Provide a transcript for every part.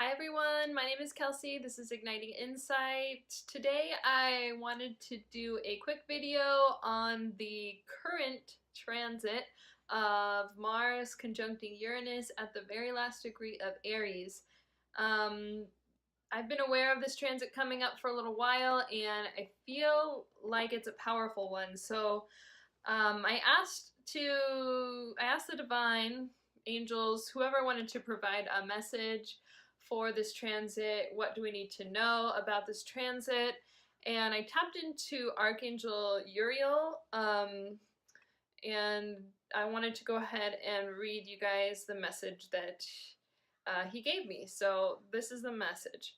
Hi everyone, my name is Kelsey. This is Igniting Insight. Today I wanted to do a quick video on the current transit of Mars conjuncting Uranus at the very last degree of Aries. I've been aware of this transit coming up for a little while and I feel like it's a powerful one. So I asked the divine angels, whoever wanted to provide a message for this transit. What do we need to know about this transit? And I tapped into Archangel Uriel, and I wanted to go ahead and read you guys the message that he gave me. So this is the message.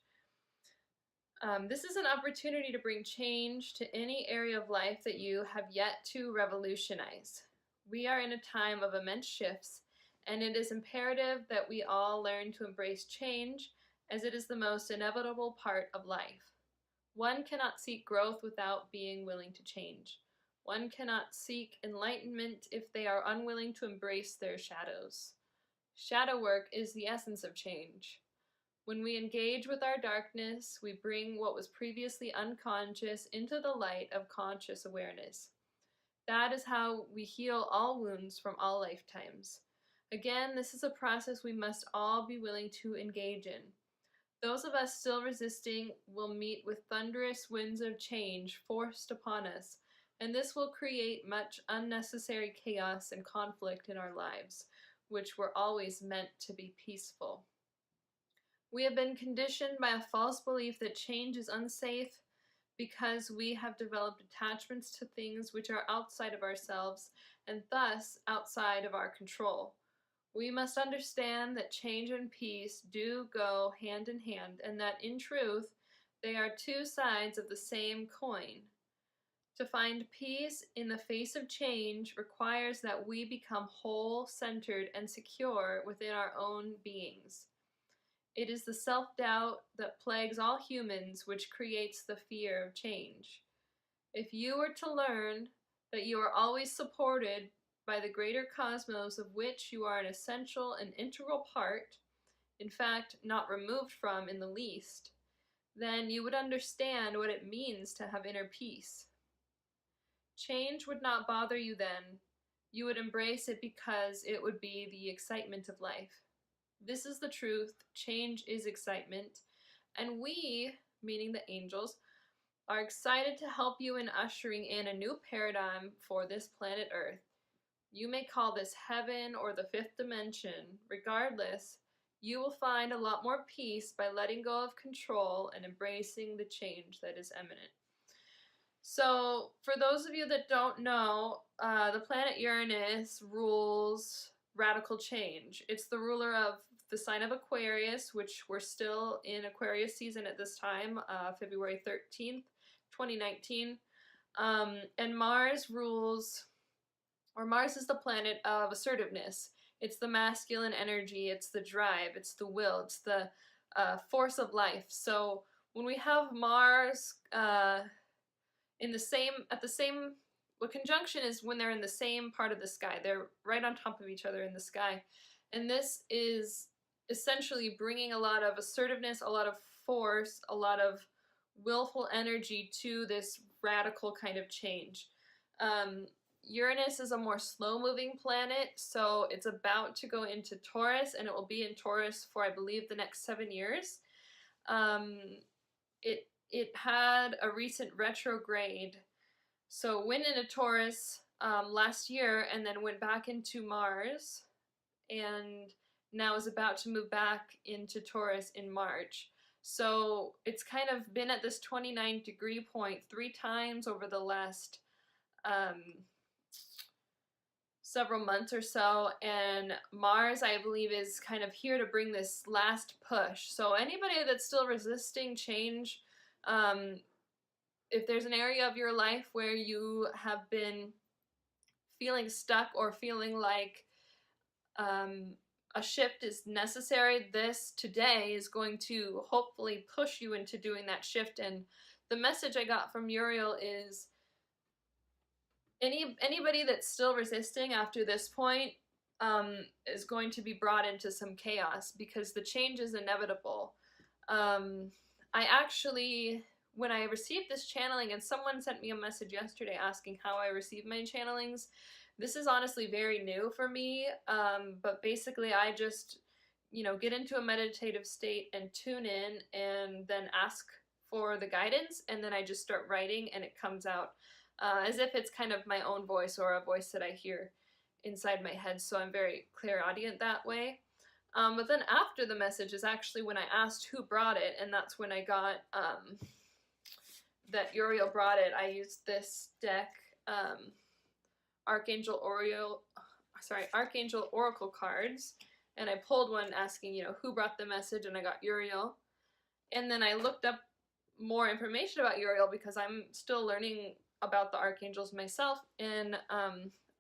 This is an opportunity to bring change to any area of life that you have yet to revolutionize. We are in a time of immense shifts, and it is imperative that we all learn to embrace change, as it is the most inevitable part of life. One cannot seek growth without being willing to change. One cannot seek enlightenment if they are unwilling to embrace their shadows. Shadow work is the essence of change. When we engage with our darkness, we bring what was previously unconscious into the light of conscious awareness. That is how we heal all wounds from all lifetimes. Again, this is a process we must all be willing to engage in. Those of us still resisting will meet with thunderous winds of change forced upon us, and this will create much unnecessary chaos and conflict in our lives, which were always meant to be peaceful. We have been conditioned by a false belief that change is unsafe because we have developed attachments to things which are outside of ourselves and thus outside of our control. We must understand that change and peace do go hand in hand, and that in truth they are two sides of the same coin. To find peace in the face of change requires that we become whole, centered, and secure within our own beings. It is the self-doubt that plagues all humans which creates the fear of change. If you were to learn that you are always supported by the greater cosmos of which you are an essential and integral part, in fact, not removed from in the least, then you would understand what it means to have inner peace. Change would not bother you then. You would embrace it because it would be the excitement of life. This is the truth. Change is excitement. And we, meaning the angels, are excited to help you in ushering in a new paradigm for this planet Earth. You may call this heaven or the fifth dimension. Regardless, you will find a lot more peace by letting go of control and embracing the change that is imminent. So, for those of you that don't know, the planet Uranus rules radical change. It's the ruler of the sign of Aquarius, which we're still in Aquarius season at this time, February 13th, 2019. And Mars rules, or Mars is the planet of assertiveness. It's the masculine energy, it's the drive, it's the will, it's the force of life. So when we have Mars what conjunction is when they're in the same part of the sky. They're right on top of each other in the sky. And this is essentially bringing a lot of assertiveness, a lot of force, a lot of willful energy to this radical kind of change. Uranus is a more slow-moving planet, so it's about to go into Taurus, and it will be in Taurus for, I believe, the next 7 years. It had a recent retrograde, so went into Taurus last year and then went back into Mars, and now is about to move back into Taurus in March. So it's kind of been at this 29-degree point 3 times over the last several months or so, and Mars, I believe, is kind of here to bring this last push. So anybody that's still resisting change, if there's an area of your life where you have been feeling stuck or feeling like a shift is necessary, this today is going to hopefully push you into doing that shift. And the message I got from Uriel is anybody that's still resisting after this point, is going to be brought into some chaos because the change is inevitable. I actually, when I received this channeling, and someone sent me a message yesterday asking how I receive my channelings, this is honestly very new for me, but basically I just, get into a meditative state and tune in and then ask for the guidance, and then I just start writing and it comes out as if it's kind of my own voice or a voice that I hear inside my head, so I'm very clairaudient that way. But then after the message is actually when I asked who brought it, and that's when I got that Uriel brought it. I used this deck, Archangel Oracle cards, and I pulled one asking, who brought the message, and I got Uriel. And then I looked up more information about Uriel because I'm still learning about the archangels myself, and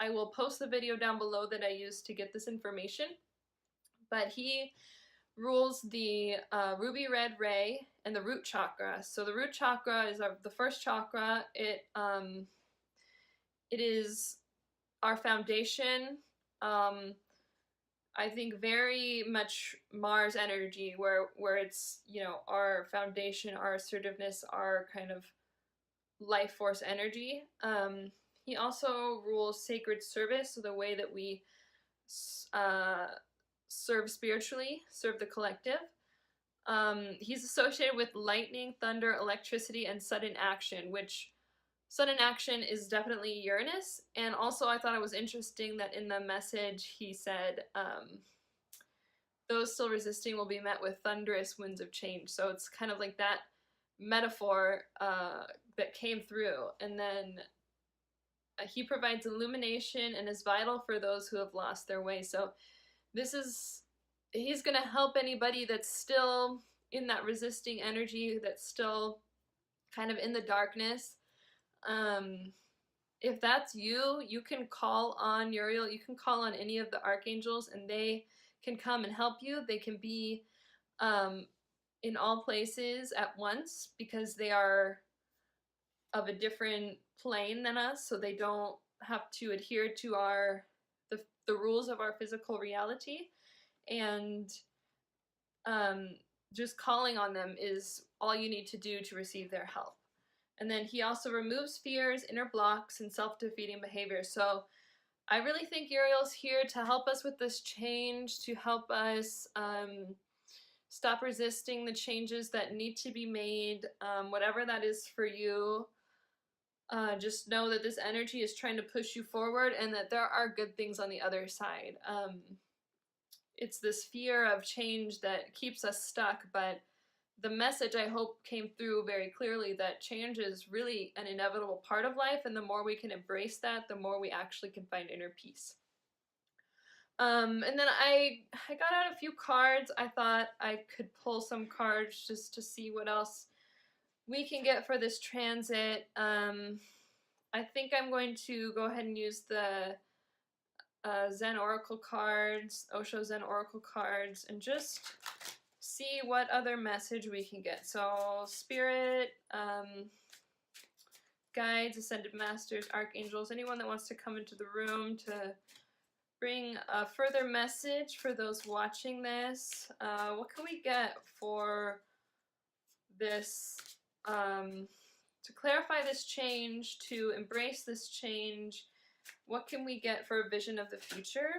I will post the video down below that I used to get this information. But he rules the ruby red ray and the root chakra. So the root chakra is the first chakra. It is our foundation. I think very much Mars energy, where it's, our foundation, our assertiveness, our kind of life force energy. He also rules sacred service, so the way that we serve spiritually, serve the collective. He's associated with lightning, thunder, electricity, and sudden action, which sudden action is definitely Uranus. And also I thought it was interesting that in the message he said, those still resisting will be met with thunderous winds of change. So it's kind of like that metaphor that came through. And then he provides illumination and is vital for those who have lost their way. So he's going to help anybody that's still in that resisting energy, that's still kind of in the darkness. If that's you, you can call on Uriel, you can call on any of the archangels, and they can come and help you. They can be in all places at once because they are of a different plane than us, so they don't have to adhere to the rules of our physical reality. And just calling on them is all you need to do to receive their help. And then he also removes fears, inner blocks, and self-defeating behavior. So I really think Uriel's here to help us with this change, to help us stop resisting the changes that need to be made, whatever that is for you. Just know that this energy is trying to push you forward and that there are good things on the other side. It's this fear of change that keeps us stuck, but the message, I hope, came through very clearly that change is really an inevitable part of life, and the more we can embrace that, the more we actually can find inner peace. And then I got out a few cards. I thought I could pull some cards just to see what else we can get for this transit. I think I'm going to go ahead and use the Zen Oracle cards, Osho Zen Oracle cards, and just see what other message we can get. So Spirit, guides, Ascended Masters, Archangels, anyone that wants to come into the room to bring a further message for those watching this. What can we get for this, to clarify this change, to embrace this change? What can we get for a vision of the future?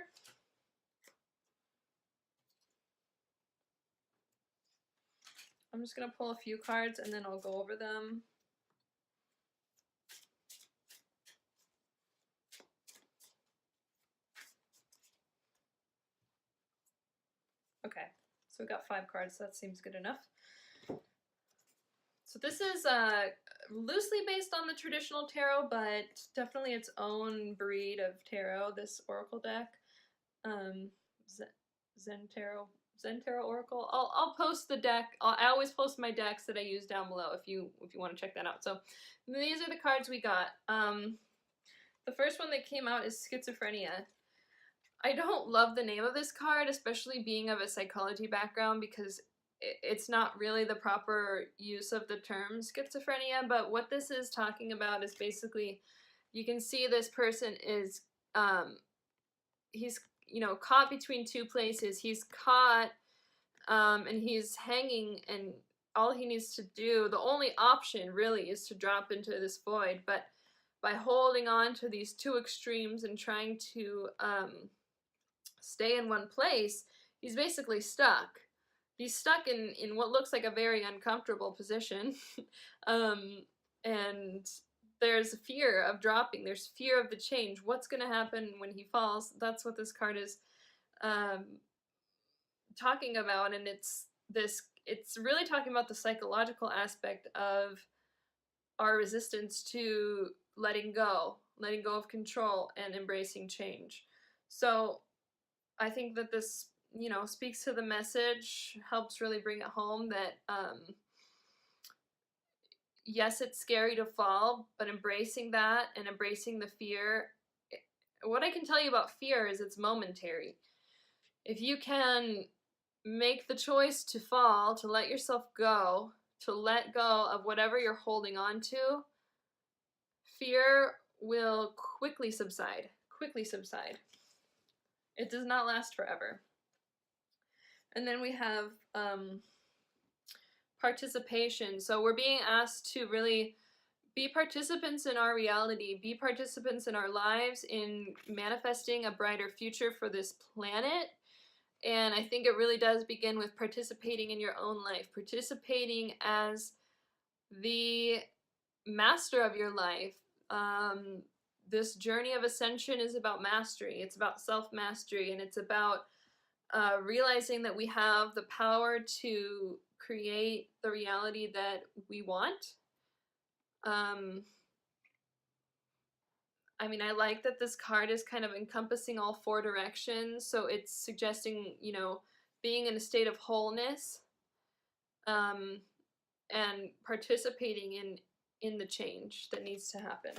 I'm just going to pull a few cards and then I'll go over them. Okay, so we got 5 cards, so that seems good enough. So this is loosely based on the traditional tarot, but definitely its own breed of tarot, this oracle deck. Zen Tarot Oracle. I'll post the deck. I always post my decks that I use down below if you want to check that out. So these are the cards we got. The first one that came out is Schizophrenia. I don't love the name of this card, especially being of a psychology background, because it's not really the proper use of the term schizophrenia. But what this is talking about is basically, you can see this person is he's you know, caught between two places. He's caught, and he's hanging, and all he needs to do, the only option really, is to drop into this void. But by holding on to these two extremes and trying to stay in one place, he's basically stuck. He's stuck in what looks like a very uncomfortable position. And there's fear of dropping. There's fear of the change. What's going to happen when he falls? That's what this card is talking about. And it's really talking about the psychological aspect of our resistance to letting go of control and embracing change. So I think that this, you know, speaks to the message, helps really bring it home that yes, it's scary to fall, but embracing that and embracing the fear. What I can tell you about fear is it's momentary. If you can make the choice to fall, to let yourself go, to let go of whatever you're holding on to, fear will quickly subside. Quickly subside. It does not last forever. And then we have participation. So we're being asked to really be participants in our reality, be participants in our lives, in manifesting a brighter future for this planet. And I think it really does begin with participating in your own life, participating as the master of your life. This journey of ascension is about mastery. It's about self-mastery, and it's about realizing that we have the power to create the reality that we want. I mean, I like that this card is kind of encompassing all four directions, so it's suggesting, you know, being in a state of wholeness, and participating in the change that needs to happen.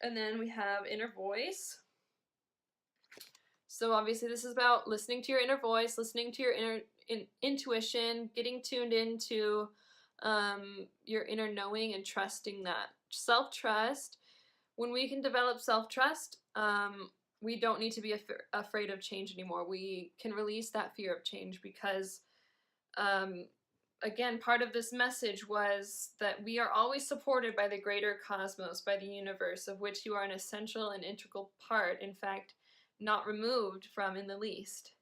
And then we have inner voice. So obviously this is about listening to your inner voice, listening to your intuition, getting tuned into your inner knowing and trusting that. Self-trust. When we can develop self-trust, we don't need to be afraid of change anymore. We can release that fear of change because, again, part of this message was that we are always supported by the greater cosmos, by the universe, of which you are an essential and integral part, in fact, not removed from in the least.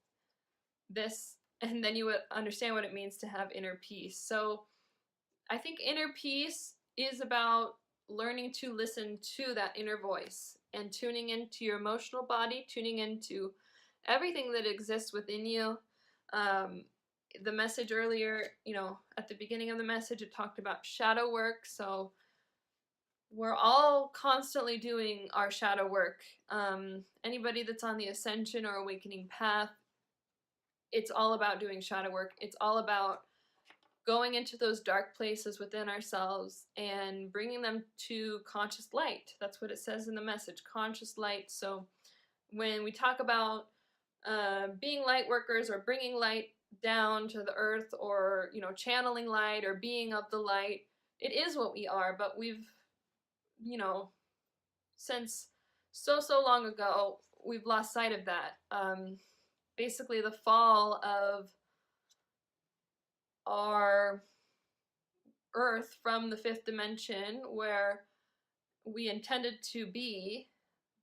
And then you would understand what it means to have inner peace. So I think inner peace is about learning to listen to that inner voice and tuning into your emotional body, tuning into everything that exists within you. The message earlier, you know, at the beginning of the message, it talked about shadow work. So we're all constantly doing our shadow work. Anybody that's on the ascension or awakening path, it's all about doing shadow work. It's all about going into those dark places within ourselves and bringing them to conscious light. That's what it says in the message, conscious light. So when we talk about being light workers or bringing light down to the earth, or, you know, channeling light or being of the light, it is what we are. But we've, you know, since so long ago, we've lost sight of that. Basically the fall of our earth from the fifth dimension, where we intended to be,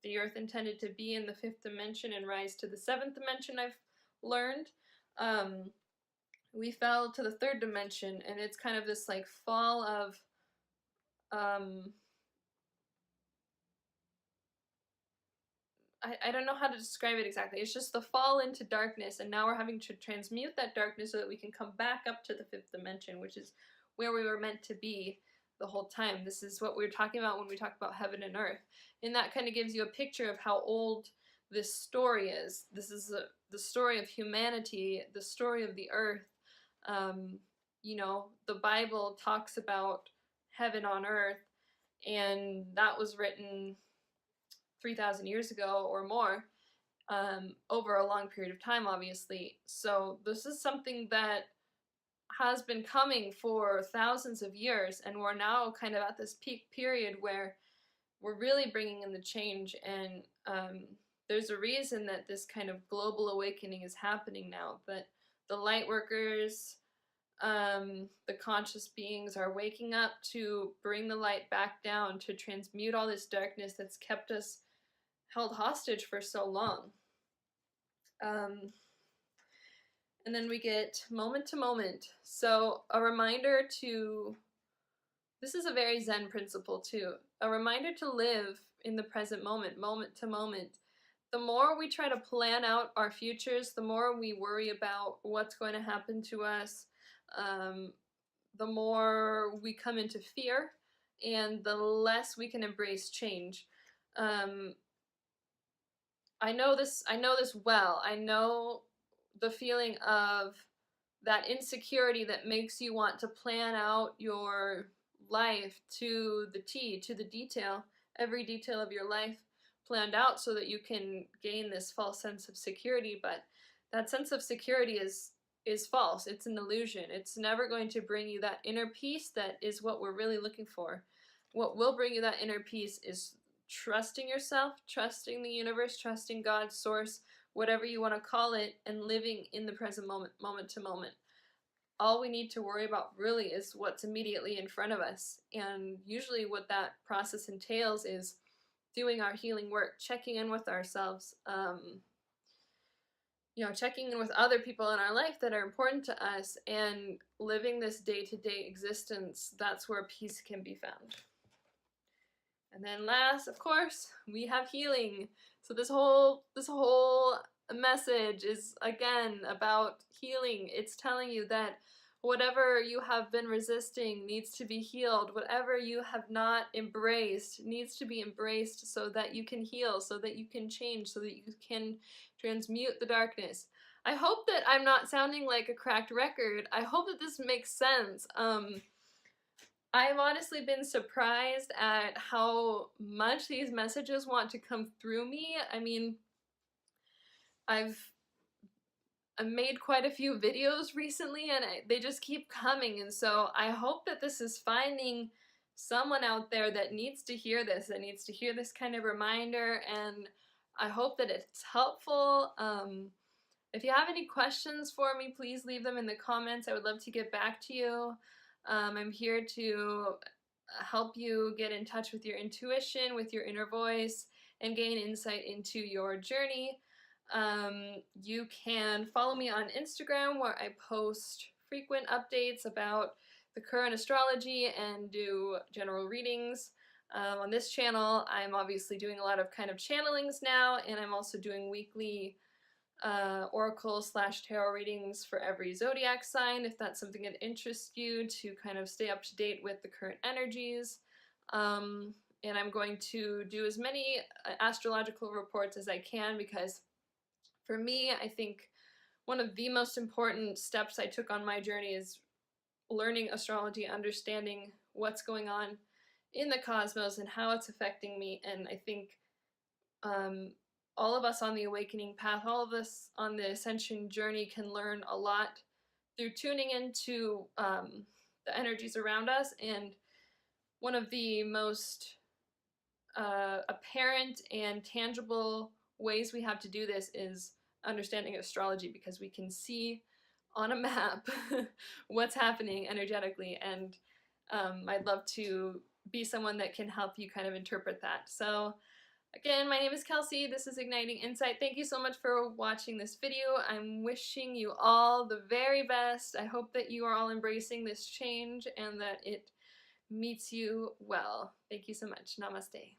the earth intended to be in the fifth dimension and rise to the seventh dimension, I've learned. We fell to the third dimension, and it's kind of this like fall of I don't know how to describe it exactly. It's just the fall into darkness, and now we're having to transmute that darkness so that we can come back up to the fifth dimension, which is where we were meant to be the whole time. This is what we're talking about when we talk about heaven and earth. And that kind of gives you a picture of how old this story is. This is the story of humanity, the story of the earth. You know, the Bible talks about heaven on earth, and that was written 3,000 years ago or more, over a long period of time, obviously. So this is something that has been coming for thousands of years, and we're now kind of at this peak period where we're really bringing in the change. And there's a reason that this kind of global awakening is happening now, that the light workers, the conscious beings are waking up to bring the light back down, to transmute all this darkness that's kept us held hostage for so long. And then we get moment to moment. So a reminder to, this is a very Zen principle too, a reminder to live in the present moment, moment to moment. The more we try to plan out our futures, the more we worry about what's going to happen to us, the more we come into fear, and the less we can embrace change. I know this well. I know the feeling of that insecurity that makes you want to plan out your life to the T, to the detail, every detail of your life planned out so that you can gain this false sense of security. But that sense of security is false. It's an illusion. It's never going to bring you that inner peace that is what we're really looking for. What will bring you that inner peace is trusting yourself, trusting the universe, trusting God, source, whatever you want to call it, and living in the present moment, moment to moment. All we need to worry about really is what's immediately in front of us. And usually what that process entails is doing our healing work, checking in with ourselves, checking in with other people in our life that are important to us, and living this day-to-day existence. That's where peace can be found. And then last, of course, we have healing. So this whole message is, again, about healing. It's telling you that whatever you have been resisting needs to be healed. Whatever you have not embraced needs to be embraced so that you can heal, so that you can change, so that you can transmute the darkness. I hope that I'm not sounding like a cracked record. I hope that this makes sense. I've honestly been surprised at how much these messages want to come through me. I mean, I've made quite a few videos recently, and they just keep coming, and so I hope that this is finding someone out there that needs to hear this, that needs to hear this kind of reminder, and I hope that it's helpful. If you have any questions for me, please leave them in the comments. I would love to get back to you. I'm here to help you get in touch with your intuition, with your inner voice, and gain insight into your journey. You can follow me on Instagram, where I post frequent updates about the current astrology and do general readings. On this channel, I'm obviously doing a lot of kind of channelings now, and I'm also doing weekly oracle/tarot readings for every zodiac sign, if that's something that interests you, to kind of stay up to date with the current energies. And I'm going to do as many astrological reports as I can, because for me, I think one of the most important steps I took on my journey is learning astrology, understanding what's going on in the cosmos and how it's affecting me. And I think all of us on the awakening path, all of us on the ascension journey, can learn a lot through tuning into the energies around us. And one of the most apparent and tangible ways we have to do this is understanding astrology, because we can see on a map what's happening energetically, and I'd love to be someone that can help you kind of interpret that. So again, my name is Kelsey. This is Igniting Insight. Thank you so much for watching this video. I'm wishing you all the very best. I hope that you are all embracing this change and that it meets you well. Thank you so much. Namaste.